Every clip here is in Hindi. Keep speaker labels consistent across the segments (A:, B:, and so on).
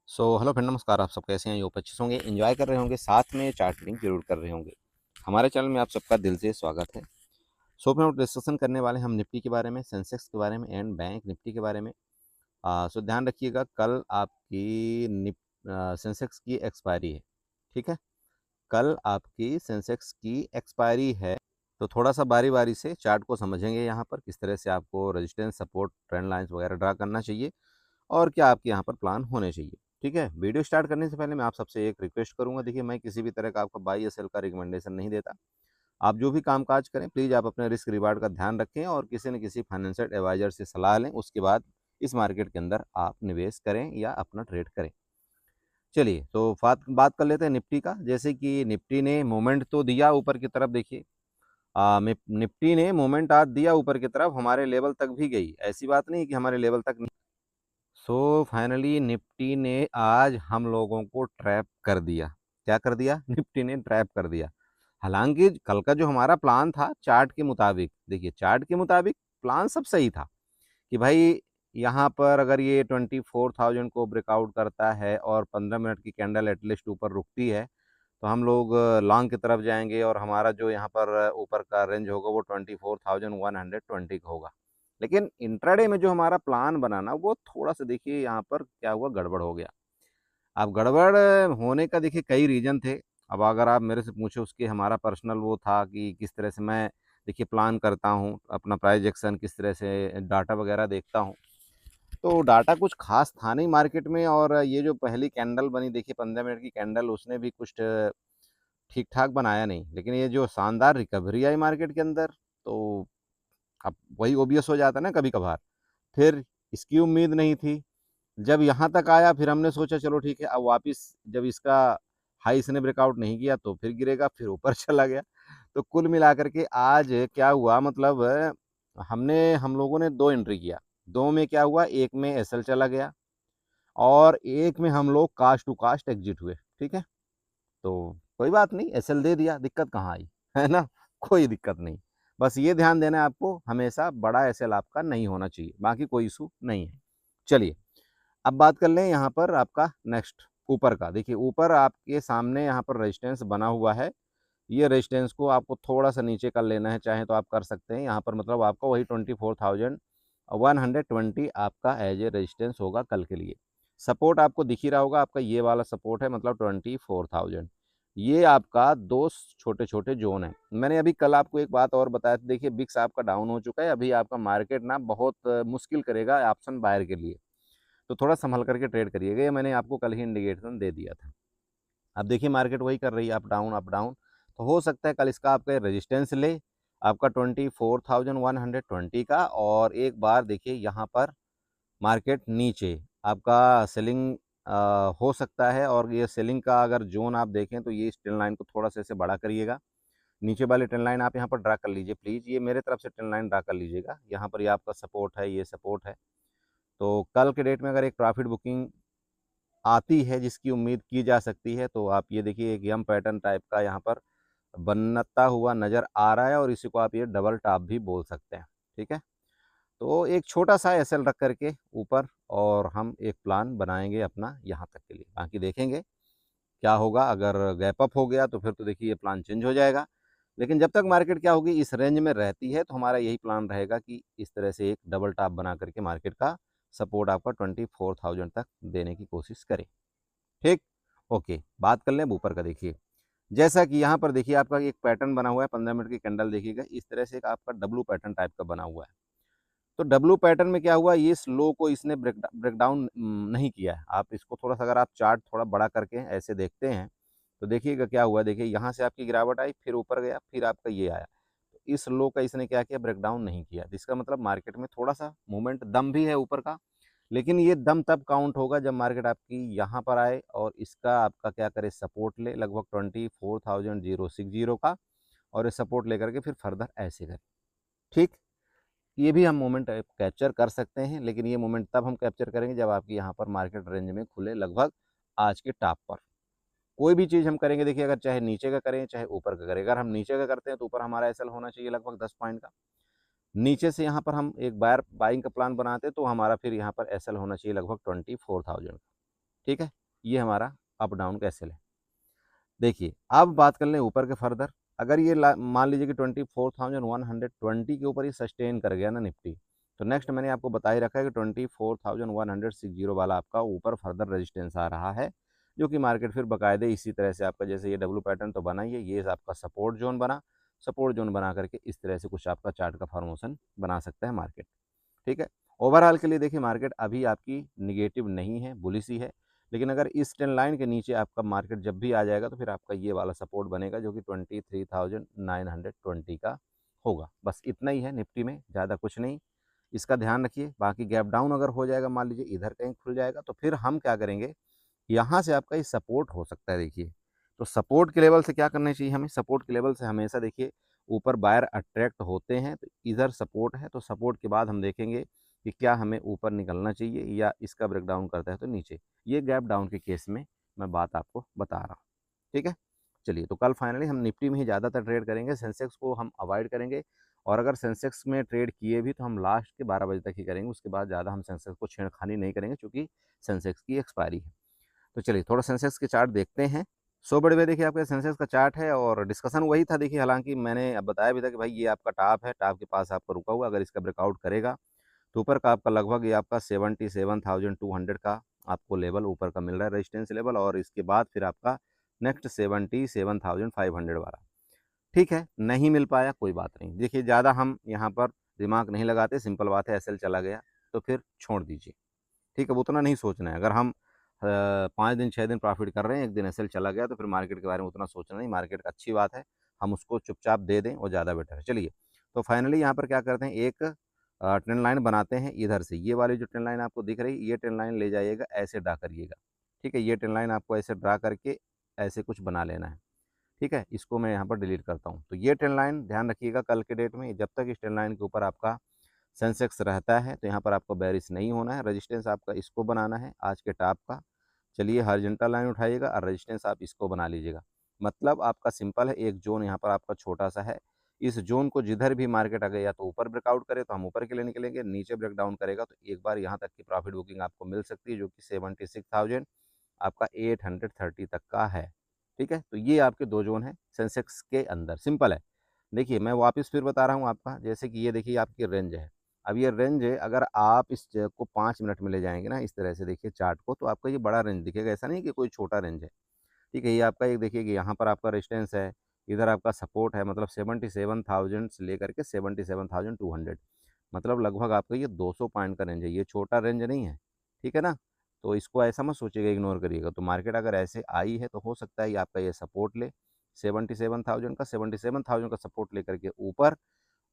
A: हेलो फ्रेंड, नमस्कार। आप सब कैसे हैं? यूँ अच्छे से होंगे, एंजॉय कर रहे होंगे, साथ में चार्ट रीडिंग जरूर कर रहे होंगे। हमारे चैनल में आप सबका दिल से स्वागत है। फ्रेंड, डिस्कशन करने वाले हैं हम निफ्टी के बारे में, सेंसेक्स के बारे में एंड बैंक निफ्टी के बारे में। ध्यान रखिएगा, कल आपकी सेंसेक्स की एक्सपायरी है। ठीक है, कल आपकी सेंसेक्स की एक्सपायरी है। तो थोड़ा सा बारी बारी से चार्ट को समझेंगे, यहाँ पर किस तरह से आपको रेजिस्टेंस, सपोर्ट, ट्रेंड लाइंस वगैरह ड्रा करना चाहिए और क्या आपके यहाँ पर प्लान होने चाहिए। ठीक है, वीडियो स्टार्ट करने से पहले मैं आप सबसे एक रिक्वेस्ट करूंगा। देखिए, मैं किसी भी तरह का आपको बाई या सेल का रिकमेंडेशन नहीं देता। आप जो भी काम काज करें, प्लीज़ आप अपने रिस्क रिवार्ड का ध्यान रखें और किसी न किसी फाइनेंशियल एडवाइजर से सलाह लें। उसके बाद इस मार्केट के अंदर आप निवेश करें या अपना ट्रेड करें। चलिए, तो बात कर लेते हैं निफ्टी का। जैसे कि निफ्टी ने मोमेंट तो दिया ऊपर की तरफ। देखिए, निफ्टी ने मोमेंट आज दिया ऊपर की तरफ, हमारे लेवल तक भी गई। ऐसी बात नहीं कि हमारे लेवल तक नहीं। फाइनली निफ्टी ने आज हम लोगों को ट्रैप कर दिया। क्या कर दिया? निफ्टी ने ट्रैप कर दिया। हालांकि कल का जो हमारा प्लान था चार्ट के मुताबिक, देखिए चार्ट के मुताबिक प्लान सब सही था कि भाई यहाँ पर अगर ये 24,000 को ब्रेकआउट करता है और 15 मिनट की कैंडल एटलीस्ट ऊपर रुकती है तो हम लोग लॉन्ग की तरफ जाएंगे और हमारा जो यहाँ पर ऊपर का रेंज होगा वो 24,120 का होगा। लेकिन इंट्राडे में जो हमारा प्लान बना ना, वो थोड़ा सा देखिए यहाँ पर क्या हुआ, गड़बड़ हो गया। अब गड़बड़ होने का देखिए कई रीजन थे। अब अगर आप मेरे से पूछे, उसके हमारा पर्सनल वो था कि किस तरह से मैं देखिए प्लान करता हूँ, अपना प्राइस एक्शन किस तरह से डाटा वगैरह देखता हूँ। तो डाटा कुछ खास था नहीं मार्केट में, और ये जो पहली कैंडल बनी देखिए 15 मिनट की कैंडल, उसने भी कुछ ठीक ठाक बनाया नहीं। लेकिन ये जो शानदार रिकवरी आई मार्केट के अंदर, तो अब वही ओबियस हो जाता है ना कभी कभार। फिर इसकी उम्मीद नहीं थी। जब यहाँ तक आया फिर हमने सोचा चलो ठीक है, अब वापस जब इसका हाई इसने ब्रेकआउट नहीं किया तो फिर गिरेगा, फिर ऊपर चला गया। तो कुल मिलाकर के आज क्या हुआ, मतलब हम लोगों ने दो एंट्री किया। दो में क्या हुआ, एक में एसएल चला गया और एक में हम लोग कास्ट टू कास्ट एग्जिट हुए। ठीक है, तो कोई बात नहीं, एसएल दे दिया, दिक्कत कहाँ आई, है ना। कोई दिक्कत नहीं। बस ये ध्यान देना है आपको, हमेशा बड़ा एसएल आपका नहीं होना चाहिए, बाकी कोई इशू नहीं है। चलिए, अब बात कर लें यहाँ पर आपका नेक्स्ट ऊपर का। देखिए, ऊपर आपके सामने यहाँ पर रेजिस्टेंस बना हुआ है। ये रेजिस्टेंस को आपको थोड़ा सा नीचे कर लेना है, चाहे तो आप कर सकते हैं यहाँ पर। मतलब आपका वही 24,120 आपका एज ए रेजिस्टेंस होगा कल के लिए। सपोर्ट आपको दिख ही रहा होगा, आपका ये वाला सपोर्ट है, मतलब 24,000। ये आपका दो छोटे छोटे जोन है। मैंने अभी कल आपको एक बात और बताया था। देखिए, बिक्स आपका डाउन हो चुका है, अभी आपका मार्केट ना बहुत मुश्किल करेगा ऑप्शन बायर के लिए। तो थोड़ा संभल करके ट्रेड करिएगा, ये मैंने आपको कल ही इंडिकेशन दे दिया था। अब देखिए, मार्केट वही कर रही है, अप डाउन अप डाउन। तो हो सकता है कल इसका आपका रेजिस्टेंस ले, आपका 24,120 का, और एक बार देखिए यहाँ पर मार्केट नीचे आपका सेलिंग हो सकता है। और ये सेलिंग का अगर जोन आप देखें तो ये इस ट्रेंड लाइन को थोड़ा सा ऐसे बड़ा करिएगा। नीचे वाली ट्रेंड लाइन आप यहाँ पर ड्रा कर लीजिए प्लीज़, ये मेरे तरफ से ट्रेंड लाइन ड्रा कर लीजिएगा। यहाँ पर ये आपका सपोर्ट है, ये सपोर्ट है। तो कल के डेट में अगर एक प्रॉफिट बुकिंग आती है जिसकी उम्मीद की जा सकती है, तो आप ये देखिए एक यम पैटर्न टाइप का यहाँ पर बनता हुआ नज़र आ रहा है, और इसी को आप ये डबल टॉप भी बोल सकते हैं। ठीक है, तो एक छोटा सा एसएल रख करके ऊपर, और हम एक प्लान बनाएंगे अपना यहाँ तक के लिए। बाकी देखेंगे क्या होगा। अगर गैप अप हो गया तो फिर तो देखिए ये प्लान चेंज हो जाएगा। लेकिन जब तक मार्केट क्या होगी, इस रेंज में रहती है, तो हमारा यही प्लान रहेगा कि इस तरह से एक डबल टॉप बना करके मार्केट का सपोर्ट आपका 24,000 तक देने की कोशिश करें। ठीक, ओके। बात कर लें अब ऊपर का। देखिए, जैसा कि यहाँ पर देखिए आपका एक पैटर्न बना हुआ है, 15 मिनट की कैंडल देखिएगा, इस तरह से एक आपका डब्लू पैटर्न टाइप का बना हुआ है। तो डब्लू पैटर्न में क्या हुआ, ये स्लो को इसने ब्रेकडाउन नहीं किया है। आप इसको थोड़ा सा, अगर आप चार्ट थोड़ा बड़ा करके ऐसे देखते हैं तो देखिएगा क्या हुआ। देखिए, यहाँ से आपकी गिरावट आई, फिर ऊपर गया, फिर आपका ये आया। तो इस लो का इसने क्या किया, ब्रेकडाउन नहीं किया। जिसका मतलब मार्केट में थोड़ा सा मूवमेंट, दम भी है ऊपर का। लेकिन ये दम तब काउंट होगा जब मार्केट आपकी यहाँ पर आए और इसका आपका क्या करे, सपोर्ट ले लगभग 24,060 का, और ये सपोर्ट लेकर के फिर फर्दर ऐसे करे। ठीक, ये भी हम मोमेंट कैप्चर कर सकते हैं, लेकिन ये मोमेंट तब हम कैप्चर करेंगे जब आपकी यहाँ पर मार्केट रेंज में खुले लगभग आज के टॉप पर। कोई भी चीज़ हम करेंगे, देखिए अगर चाहे नीचे का करें चाहे ऊपर का करें, अगर हम नीचे का करते हैं तो ऊपर हमारा एसएल होना चाहिए लगभग 10 पॉइंट का। नीचे से यहाँ पर हम एक बायर बाइंग का प्लान बनाते हैं तो हमारा फिर यहाँ पर एसएल होना चाहिए लगभग 24,000 का। ठीक है, ये हमारा अप डाउन का एसएल है। देखिए अब बात कर लें ऊपर के फर्दर, अगर ये मान लीजिए कि 24,120 के ऊपर ही सस्टेन कर गया ना निफ्टी, तो नेक्स्ट मैंने आपको बता ही रखा है कि 24,160 वाला आपका ऊपर फर्दर रेजिस्टेंस आ रहा है, जो कि मार्केट फिर बाकायदे इसी तरह से आपका जैसे ये डब्ल्यू पैटर्न तो बना ही है, ये आपका सपोर्ट जोन बना, सपोर्ट जोन बना करके इस तरह से कुछ आपका चार्ट का फॉर्मेशन बना सकता है मार्केट। ठीक है, ओवरऑल के लिए देखिए मार्केट अभी आपकी निगेटिव नहीं है, बुलिश ही है, लेकिन अगर इस ट्रेंड लाइन के नीचे आपका मार्केट जब भी आ जाएगा तो फिर आपका ये वाला सपोर्ट बनेगा, जो कि 23,920 का होगा। बस इतना ही है निफ्टी में, ज़्यादा कुछ नहीं, इसका ध्यान रखिए। बाकी गैप डाउन अगर हो जाएगा, मान लीजिए इधर कहीं खुल जाएगा, तो फिर हम क्या करेंगे, यहाँ से आपका ये सपोर्ट हो सकता है। देखिए तो सपोर्ट के लेवल से क्या करना चाहिए हमें, सपोर्ट के लेवल से हमेशा देखिए ऊपर बायर अट्रैक्ट होते हैं, तो इधर सपोर्ट है, तो सपोर्ट के बाद हम देखेंगे कि क्या हमें ऊपर निकलना चाहिए या इसका ब्रेकडाउन करता है तो नीचे। ये गैप डाउन के केस में मैं बात आपको बता रहा हूँ। ठीक है, चलिए तो कल फाइनली हम निफ्टी में ही ज़्यादातर ट्रेड करेंगे, सेंसेक्स को हम अवॉइड करेंगे, और अगर सेंसेक्स में ट्रेड किए भी तो हम लास्ट के 12 बजे तक ही करेंगे, उसके बाद ज़्यादा हम सेंसेक्स को छेड़खानी नहीं करेंगे, क्योंकि सेंसेक्स की एक्सपायरी है। तो चलिए थोड़ा सेंसेक्स के चार्ट देखते हैं। 100 बड़े में देखिए आपके सेंसेक्स का चार्ट है, और डिस्कशन वही था देखिए, हालांकि मैंने अब बताया भी था कि भाई ये आपका टॉप है, टॉप के पास आपका रुका हुआ, अगर इसका ब्रेकआउट करेगा तो ऊपर का आपका लगभग ये आपका 77,200 का आपको लेवल ऊपर का मिल रहा है, रेजिस्टेंस लेवल, और इसके बाद फिर आपका नेक्स्ट 77,500 वाला। ठीक है, नहीं मिल पाया कोई बात नहीं, देखिए ज़्यादा हम यहाँ पर दिमाग नहीं लगाते, सिंपल बात है, एसएल चला गया तो फिर छोड़ दीजिए। ठीक है, वो उतना नहीं सोचना है, अगर हम 5 दिन 6 दिन प्रॉफिट कर रहे हैं, एक दिन एसएल चला गया तो फिर मार्केट के बारे में उतना सोचना नहीं, मार्केट का अच्छी बात है, हम उसको चुपचाप दे दें वो ज़्यादा बेटर है। चलिए तो फाइनली यहाँ पर क्या करते हैं, एक ट्रेंड लाइन बनाते हैं इधर से, ये वाली जो ट्रेंड लाइन आपको दिख रही है, ये ट्रेंड लाइन ले जाइएगा, ऐसे ड्रा करिएगा। ठीक है, ये ट्रेंड लाइन आपको ऐसे ड्रा करके ऐसे कुछ बना लेना है। ठीक है, इसको मैं यहाँ पर डिलीट करता हूँ। तो ये ट्रेंड लाइन ध्यान रखिएगा, कल के डेट में जब तक इस ट्रेंड लाइन के ऊपर आपका सेंसेक्स रहता है तो यहाँ पर आपको बेरिश नहीं होना है, रेजिस्टेंस आपका इसको बनाना है आज के टॉप का। चलिए हॉरिजॉन्टल लाइन उठाइएगा और रेजिस्टेंस आप इसको बना लीजिएगा। मतलब आपका सिंपल है, एक जोन यहाँ पर आपका छोटा सा है, इस जोन को जिधर भी मार्केट अगर या तो ऊपर ब्रेकआउट करे तो हम ऊपर के लिए निकलेंगे, नीचे ब्रेक डाउन करेगा तो एक बार यहाँ तक की प्रॉफिट बुकिंग आपको मिल सकती है, जो कि 76,000 आपका 830 तक का है। ठीक है, तो ये आपके दो जोन है सेंसेक्स के अंदर, सिंपल है। देखिए मैं वापस फिर बता रहा हूँ आपका, जैसे कि ये देखिए आपकी रेंज है, अब ये रेंज है, अगर आप इस को 5 मिनट में ले जाएंगे ना इस तरह से देखिए चार्ट को, तो आपका ये बड़ा रेंज दिखेगा, ऐसा नहीं कि कोई छोटा रेंज है। ठीक है, ये आपका एक देखिए कि यहाँ पर आपका रेजिस्टेंस है, इधर आपका सपोर्ट है, मतलब 77,000 से लेकर के 77,200, मतलब लगभग आपका ये 200 पॉइंट का रेंज है, ये छोटा रेंज नहीं है। ठीक है ना, तो इसको ऐसा मत सोचिएगा, इग्नोर करिएगा। तो मार्केट अगर ऐसे आई है तो हो सकता है ये आपका ये सपोर्ट ले 77,000 का सपोर्ट लेकर के ऊपर,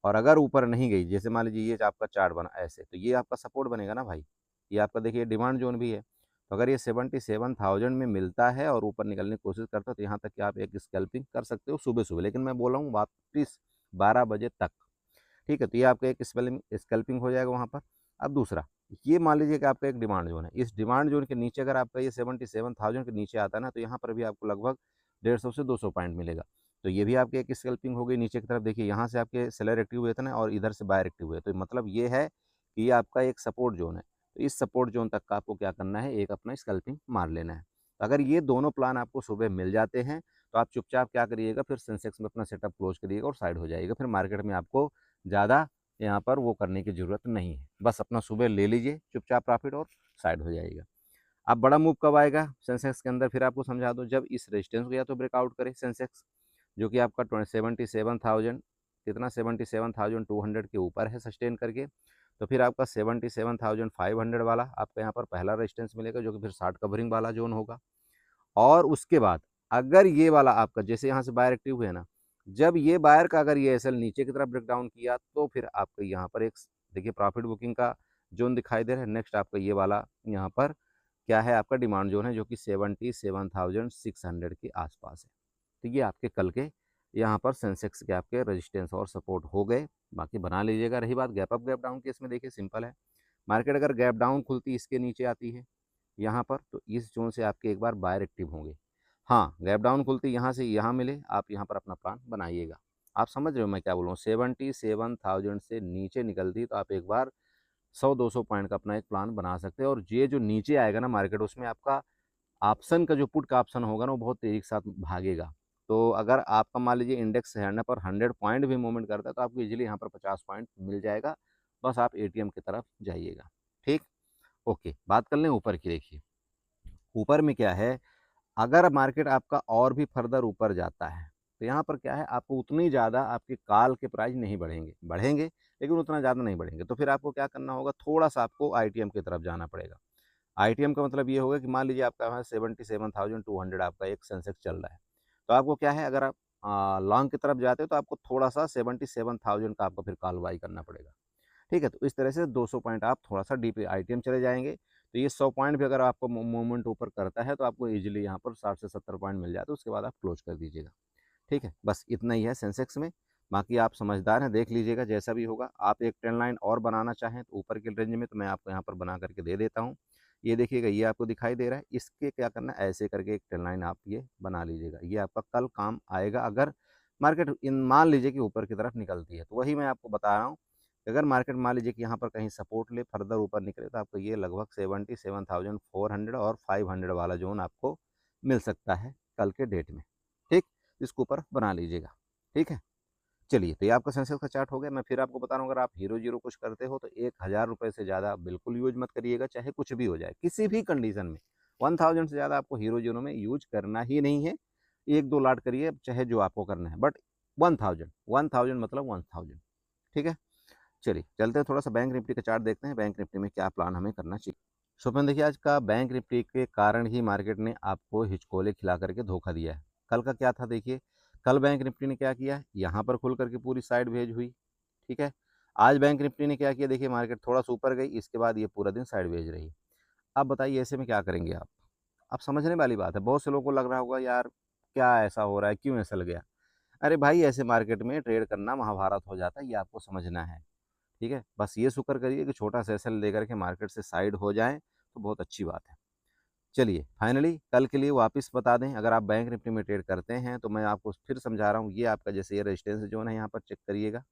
A: और अगर ऊपर नहीं गई, जैसे मान लीजिए ये आपका चार्ट बना ऐसे, तो ये आपका सपोर्ट बनेगा ना भाई, ये आपका देखिए डिमांड जोन भी है। तो अगर ये 77,000 में मिलता है और ऊपर निकलने की कोशिश करता है, तो यहाँ तक कि आप एक स्कैल्पिंग कर सकते हो सुबह सुबह, लेकिन मैं बोल रहा हूँ वापस 12 बजे तक। ठीक है, तो ये आपका एक स्कैल्पिंग हो जाएगा वहाँ पर। अब दूसरा, ये मान लीजिए कि आपका एक डिमांड जोन है, इस डिमांड जोन के नीचे अगर आपका ये 77,000 के नीचे आता है ना, तो यहाँ पर भी आपको लगभग 150 से 200 पॉइंट मिलेगा। तो ये भी आपकी एक स्कैल्पिंग हो गई नीचे की तरफ। देखिए यहाँ से आपके सेलर एक्टिव हुए थे ना, और इधर से बायर एक्टिव हुए, तो मतलब ये है कि ये आपका एक सपोर्ट जोन है, तो इस सपोर्ट जोन तक का आपको क्या करना है, एक अपना स्कैल्पिंग मार लेना है। तो अगर ये दोनों प्लान आपको सुबह मिल जाते हैं, तो आप चुपचाप क्या करिएगा, फिर सेंसेक्स में अपना सेटअप क्लोज करिएगा और साइड हो जाइएगा, फिर मार्केट में आपको ज़्यादा यहाँ पर वो करने की ज़रूरत नहीं है, बस अपना सुबह ले लीजिए चुपचाप प्रॉफिट और साइड हो जाइएगा। अब बड़ा मूव कब आएगा सेंसेक्स के अंदर, फिर आपको समझा दो, जब इस रेजिस्टेंस को या तो ब्रेकआउट करे सेंसेक्स, जो कि आपका 77,000 कितना 77,200 के ऊपर है सस्टेन करके, तो फिर आपका 77,500 वाला आपका यहाँ पर पहला रेजिस्टेंस मिलेगा, जो कि फिर शॉर्ट कवरिंग वाला जोन होगा। और उसके बाद अगर ये वाला आपका जैसे यहाँ से बायर एक्टिव हुए ना, जब ये बायर का अगर ये एसएल नीचे की तरफ ब्रेक डाउन किया, तो फिर आपको यहाँ पर एक देखिए प्रॉफिट बुकिंग का जोन दिखाई दे रहा है। नेक्स्ट आपका ये वाला यहाँ पर क्या है, आपका डिमांड जोन है, जो कि 77,600 के आसपास है। तो ये आपके कल के यहाँ पर सेंसेक्स के आपके रेजिस्टेंस और सपोर्ट हो गए, बाकी बना लीजिएगा। रही बात गैप अप गैप डाउन की, इसमें देखिए सिंपल है, मार्केट अगर गैप डाउन खुलती इसके नीचे आती है यहाँ पर, तो इस जोन से आपके एक बार बायर एक्टिव होंगे। हाँ, गैप डाउन खुलती यहाँ से यहाँ मिले, आप यहाँ पर अपना प्लान बनाइएगा। आप समझ रहे हो मैं क्या बोल रहा हूँ, 77,000 से नीचे निकलती तो आप एक बार 100-200 पॉइंट का अपना एक प्लान बना सकते हैं, और ये जो नीचे आएगा ना मार्केट, उसमें आपका ऑप्शन का जो पुट का ऑप्शन होगा ना वो बहुत तेज़ी के साथ भागेगा। तो अगर आपका मान लीजिए इंडेक्स है पर 100 पॉइंट भी मूवमेंट करता है तो आपको ईज़िली यहाँ पर 50 पॉइंट मिल जाएगा। बस आप एटीएम की तरफ जाइएगा। ठीक? ओके, बात कर लें ऊपर की। देखिए, ऊपर में क्या है, अगर मार्केट आपका और भी फर्दर ऊपर जाता है, तो यहाँ पर क्या है, आपको उतनी ज़्यादा आपके कॉल के प्राइस नहीं बढ़ेंगे, बढ़ेंगे लेकिन उतना ज़्यादा नहीं बढ़ेंगे। तो फिर आपको क्या करना होगा, थोड़ा-सा आपको आईटीएम की तरफ जाना पड़ेगा। आईटीएम का मतलब ये होगा कि मान लीजिए आपका वहाँ 77,200 आपका एक सेंसेक्स चल रहा है। तो आपको क्या है, अगर आप लॉन्ग की तरफ जाते हो तो आपको थोड़ा-सा 77,000 का आपको फिर कॉल बाय करना पड़ेगा। ठीक है? तो इस तरह से 200 पॉइंट आप थोड़ा-सा डीप आईटीएम चले जाएँगे, तो ये 100 पॉइंट भी अगर आपको मूवमेंट ऊपर करता है, तो आपको ईज़िली यहाँ पर 60 से 70 पॉइंट मिल जाए, तो उसके बाद आप क्लोज़ कर दीजिएगा। ठीक है? बस इतना ही है सेंसेक्स में, बाकी आप समझदार हैं, देख लीजिएगा जैसा भी होगा। आप एक ट्रेंड लाइन और बनाना चाहें तो ऊपर के रेंज में, तो मैं आपको यहाँ पर बना करके दे देता हूँ। ये देखिएगा, ये आपको दिखाई दे रहा है, इसके क्या करना है, ऐसे करके एक ट्रेंड लाइन आप ये बना लीजिएगा। ये आपका कल काम आएगा अगर मार्केट इन मान लीजिए कि ऊपर की तरफ निकलती है। तो वही मैं आपको बता रहा हूँ, अगर मार्केट मान लीजिए कि यहाँ पर कहीं सपोर्ट ले, फर्दर ऊपर निकले, तो आपको ये लगभग 77,400 और 500 वाला ज़ोन आपको मिल सकता है कल के डेट में। ठीक? इसके ऊपर बना लीजिएगा। ठीक है? चलिए, तो ये आपका सेंसेक्स का चार्ट हो गया। मैं फिर आपको बता रहा हूँ, अगर आप हीरो ज़ीरो कुछ करते हो तो ₹1000 से ज़्यादा बिल्कुल यूज़ मत करिएगा, चाहे कुछ भी हो जाए, किसी भी कंडीशन में। 1000 से ज़्यादा आपको हीरो ज़ीरो में यूज़ करना ही नहीं है। 1-2 लॉट करिए, चाहे जो आपको करना है, बट 1000 1000 मतलब 1000। ठीक है? चलिए, चलते हैं थोड़ा-सा बैंक निफ्टी का चार्ट देखते हैं, बैंक निफ्टी में क्या प्लान हमें करना चाहिए। सो फ्रेंड देखिए, आज का बैंक निफ्टी के कारण ही मार्केट ने आपको हिचकोले खिला करके धोखा दिया है। कल का क्या था देखिए, कल बैंक निफ्टी ने क्या किया, यहाँ पर खुल करके पूरी साइड वेज हुई, ठीक है। आज बैंक निफ्टी ने क्या किया, देखिए मार्केट थोड़ा-सा ऊपर गई, इसके बाद ये पूरा दिन साइड वेज रही। अब बताइए ऐसे में क्या करेंगे आप? अब समझने वाली बात है, बहुत से लोगों को लग रहा होगा यार क्या ऐसा हो रहा है, क्यों ऐसा लग गया? अरे भाई, ऐसे मार्केट में ट्रेड करना महाभारत हो जाता है, ये आपको समझना है। ठीक है? बस ये शुक्र करिए कि छोटा सेशन लेकर के मार्केट से साइड हो जाएँ, तो बहुत अच्छी बात है। चलिए, फाइनली कल के लिए वापस बता दें, अगर आप बैंक निफ्टी में ट्रेड करते हैं, तो मैं आपको फिर समझा रहा हूँ, ये आपका जैसे ये रेजिस्टेंस ज़ोन है, यहाँ पर चेक करिएगा।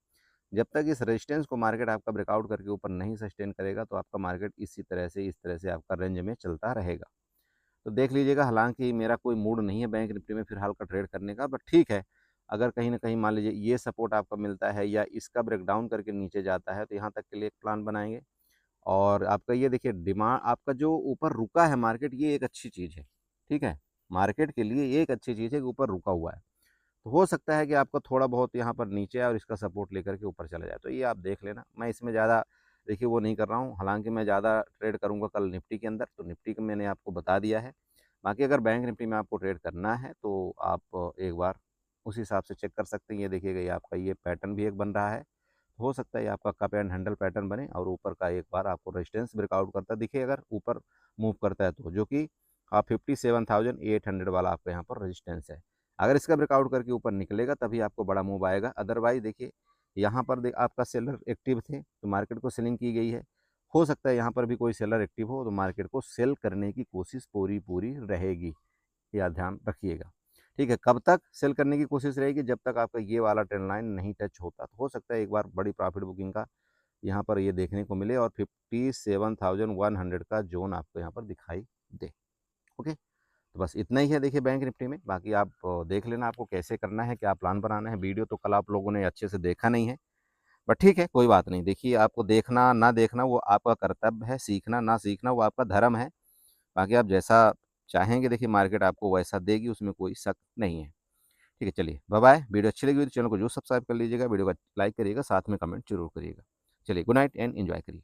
A: जब तक इस रेजिस्टेंस को मार्केट आपका ब्रेकआउट करके ऊपर नहीं सस्टेन करेगा, तो आपका मार्केट इस तरह से आपका रेंज में चलता रहेगा। तो देख लीजिएगा, हालाँकि मेरा कोई मूड नहीं है बैंक निफ्टी में फ़िलहाल का ट्रेड करने का, बट ठीक है, अगर कहीं न कहीं मान लीजिए ये सपोर्ट आपका मिलता है या इसका ब्रेकडाउन करके नीचे जाता है, तो यहाँ तक के लिए एक प्लान बनाएँगे। और आपका ये देखिए, डिमांड आपका जो ऊपर रुका है मार्केट, ये एक अच्छी चीज़ है, ठीक है? मार्केट के लिए ये एक अच्छी चीज़ है कि ऊपर रुका हुआ है। तो हो सकता है कि आपका थोड़ा बहुत यहाँ पर नीचे आए और इसका सपोर्ट लेकर के ऊपर चला जाए, तो ये आप देख लेना। मैं इसमें ज़्यादा देखिए वो नहीं कर रहा हूँ, हालाँकि मैं ज़्यादा ट्रेड करूँगा कल निफ्टी के अंदर, तो निफ्टी का मैंने आपको बता दिया है। बाकी अगर बैंक निफ्टी में आपको ट्रेड करना है, तो आप एक बार उस हिसाब से चेक कर सकते हैं। ये देखिएगा, ये आपका ये पैटर्न भी एक बन रहा है। हो सकता है ये आपका कप एंड हैंडल पैटर्न बने और ऊपर का एक बार आपको रेजिस्टेंस ब्रेकआउट करता दिखे, अगर ऊपर मूव करता है तो, जो कि 57,800 वाला आपका यहाँ पर रेजिस्टेंस है। अगर इसका ब्रेकआउट करके ऊपर निकलेगा तभी आपको बड़ा मूव आएगा, अदरवाइज़ देखिए यहाँ पर आपका सेलर एक्टिव थे तो मार्केट को सेलिंग की गई है। हो सकता है यहाँ पर भी कोई सेलर एक्टिव हो तो मार्केट को सेल करने की कोशिश पूरी रहेगी, या ध्यान रखिएगा। ठीक है, कब तक सेल करने की कोशिश रहेगी, जब तक आपका ये वाला ट्रेंड लाइन नहीं टच होता। तो हो सकता है एक बार बड़ी प्रॉफिट बुकिंग का यहाँ पर ये देखने को मिले और 57,100 का ज़ोन आपको यहाँ पर दिखाई दे। ओके, तो बस इतना ही है देखिए बैंक निफ्टी में। बाकी आप देख लेना आपको कैसे करना है, क्या प्लान बनाना है। वीडियो तो कल आप लोगों ने अच्छे से देखा नहीं है, बट ठीक है, कोई बात नहीं। देखिए, आपको देखना ना देखना वो आपका कर्तव्य है, सीखना ना सीखना वो आपका धर्म है। बाकी आप जैसा चाहेंगे देखिए मार्केट आपको वैसा देगी, उसमें कोई शक नहीं है। ठीक है, चलिए बाय-बाय। वीडियो अच्छी लगी हो तो चैनल को ज़रूर सब्सक्राइब कर लीजिएगा, वीडियो को लाइक करिएगा, साथ में कमेंट ज़रूर करिएगा। चलिए, गुड नाइट एंड एन्जॉय करिए।